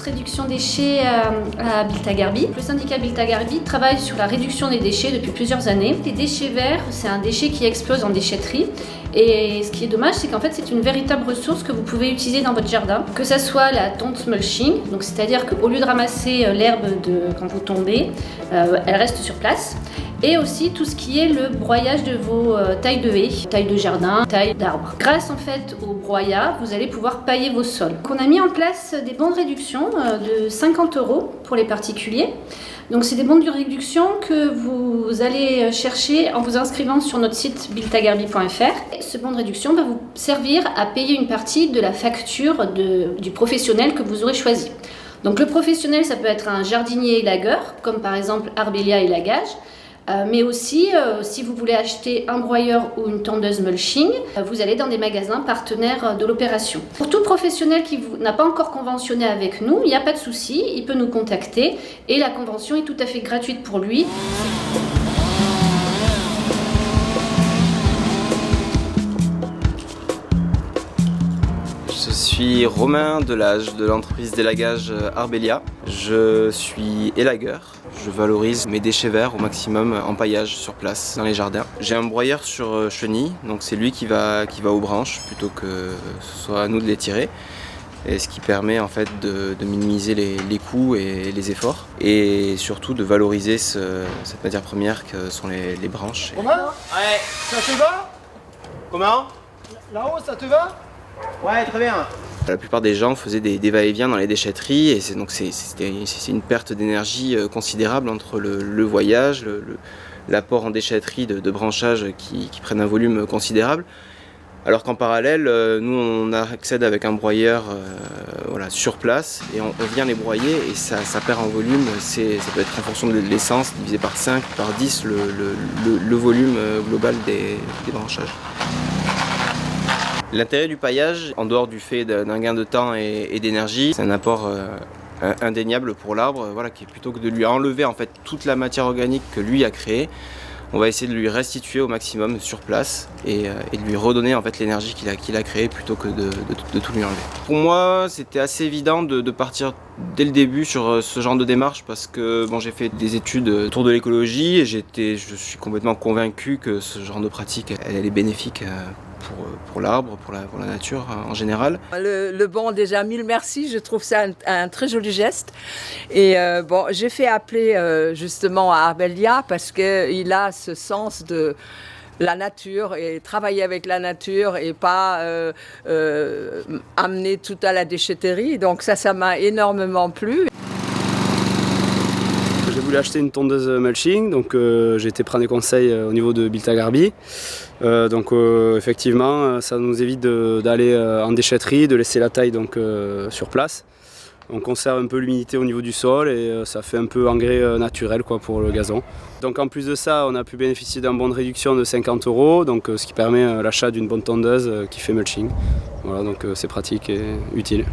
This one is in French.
réduction déchets à Biltagarbi. Le syndicat Biltagarbi travaille sur la réduction des déchets depuis plusieurs années. Les déchets verts, c'est un déchet qui explose en déchetterie. Et ce qui est dommage, c'est qu'en fait, c'est une véritable ressource que vous pouvez utiliser dans votre jardin. Que ça soit la tonte mulching, donc c'est-à-dire qu'au lieu de ramasser l'herbe quand vous tombez, elle reste sur place. Et aussi tout ce qui est le broyage de vos tailles de haies, tailles de jardin, tailles d'arbres. Grâce en fait au broyat, vous allez pouvoir pailler vos sols. Donc, on a mis en place des bons de réduction de 50 € pour les particuliers. Donc c'est des bons de réduction que vous allez chercher en vous inscrivant sur notre site biltagarbi.fr. Ce bon de réduction va vous servir à payer une partie de la facture du professionnel que vous aurez choisi. Donc le professionnel, ça peut être un jardinier élagueur, comme par exemple Arbelia Élagage. Mais aussi, si vous voulez acheter un broyeur ou une tondeuse mulching, vous allez dans des magasins partenaires de l'opération. Pour tout professionnel qui n'a pas encore conventionné avec nous, il n'y a pas de souci, il peut nous contacter et la convention est tout à fait gratuite pour lui. Je suis Romain Delage de l'entreprise d'élagage Arbelia. Je suis élagueur. Je valorise mes déchets verts au maximum en paillage sur place dans les jardins. J'ai un broyeur sur chenille, donc c'est lui qui va aux branches plutôt que ce soit à nous de les tirer. Et ce qui permet en fait de minimiser les coûts et les efforts et surtout de valoriser cette matière première que sont les branches. Romain ? Ouais. Ça te va ? Comment ? Là-haut, ça te va ? Ouais, très bien. La plupart des gens faisaient des va-et-vient dans les déchetteries et c'est une perte d'énergie considérable entre le voyage, l'apport en déchetterie de branchages qui prennent un volume considérable. Alors qu'en parallèle, nous on accède avec un broyeur sur place et on vient les broyer et ça perd en volume. Ça peut être en fonction de l'essence, divisé par 5, par 10 le volume global des branchages. L'intérêt du paillage, en dehors du fait d'un gain de temps et d'énergie, c'est un apport indéniable pour l'arbre, qui plutôt que de lui enlever en fait toute la matière organique que lui a créée, on va essayer de lui restituer au maximum sur place et de lui redonner en fait l'énergie qu'il a créée plutôt que de tout lui enlever. Pour moi, c'était assez évident de partir dès le début sur ce genre de démarche parce que j'ai fait des études autour de l'écologie et je suis complètement convaincu que ce genre de pratique elle est bénéfique pour l'arbre, pour la nature en général. Déjà, mille merci, je trouve ça un très joli geste. Et j'ai fait appeler justement à Arbelia parce qu'il a ce sens de la nature et travailler avec la nature et pas amener tout à la déchetterie. Donc ça m'a énormément plu. J'ai voulu acheter une tondeuse mulching, donc j'ai été prendre des conseils au niveau de Biltagarbi. Effectivement, ça nous évite d'aller en déchetterie, de laisser la taille sur place. On conserve un peu l'humidité au niveau du sol et ça fait un peu engrais naturel pour le gazon. Donc en plus de ça, on a pu bénéficier d'un bon de réduction de 50 €, ce qui permet l'achat d'une bonne tondeuse qui fait mulching. Voilà, donc c'est pratique et utile.